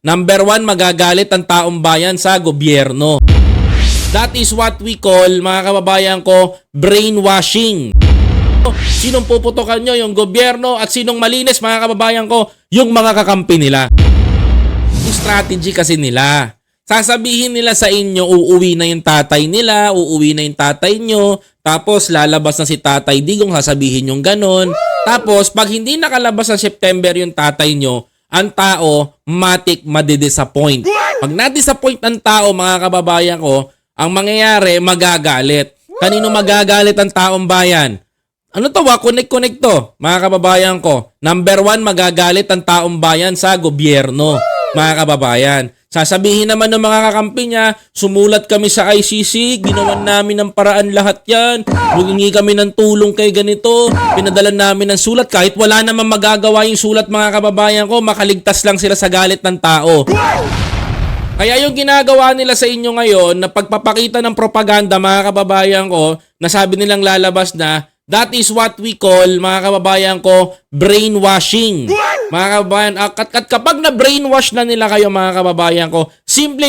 Number one, magagalit ang taong bayan sa gobyerno. That is what we call, mga kababayan ko, brainwashing. Sinong puputokan nyo? Yung gobyerno. At sinong malinis, mga kababayan ko? Yung mga kakampi nila. Strategy kasi nila. Sasabihin nila sa inyo, uuwi na yung tatay nila, uuwi na yung tatay nyo, tapos lalabas na si Tatay Digong, sasabihin yung ganon. Tapos, pag hindi nakalabas ng September yung tatay nyo, ang tao, matik madidisappoint. Pag na-disappoint ang tao, mga kababayan ko, ang mangyayari, magagalit. Kanino magagalit ang taong bayan? Ano to ba? Connect to, mga kababayan ko. Number one, magagalit ang taong bayan sa gobyerno, mga kababayan. Sasabihin naman ng mga kakampi niya, sumulat kami sa ICC, ginawan namin ng paraan lahat yan, humingi kami ng tulong kay ganito, pinadalan namin ng sulat, kahit wala naman magagawa yung sulat, mga kababayan ko, makaligtas lang sila sa galit ng tao. Kaya yung ginagawa nila sa inyo ngayon, na pagpapakita ng propaganda, mga kababayan ko, na sabi nilang lalabas na, that is what we call, mga kababayan ko, brainwashing. Mga kababayan, at kapag na-brainwash na nila kayo, mga kababayan ko, simple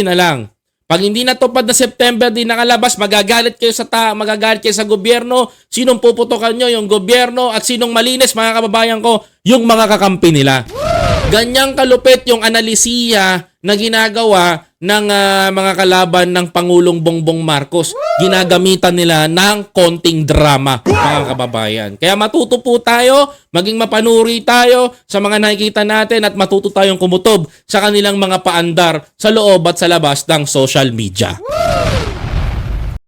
na lang. Pag hindi natupad na September, di nakalabas, magagalit kayo sa gobyerno. Sinong puputokan nyo? Yung gobyerno. At sinong malinis, mga kababayan ko? Yung mga kakampi nila. Ganyang kalupit yung analisiya na ginagawa ng mga kalaban ng Pangulong Bongbong Marcos. Ginagamitan nila ng konting drama, mga kababayan. Kaya matuto po tayo, maging mapanuri tayo sa mga nakikita natin at matuto tayong kumutob sa kanilang mga paandar sa loob at sa labas ng social media.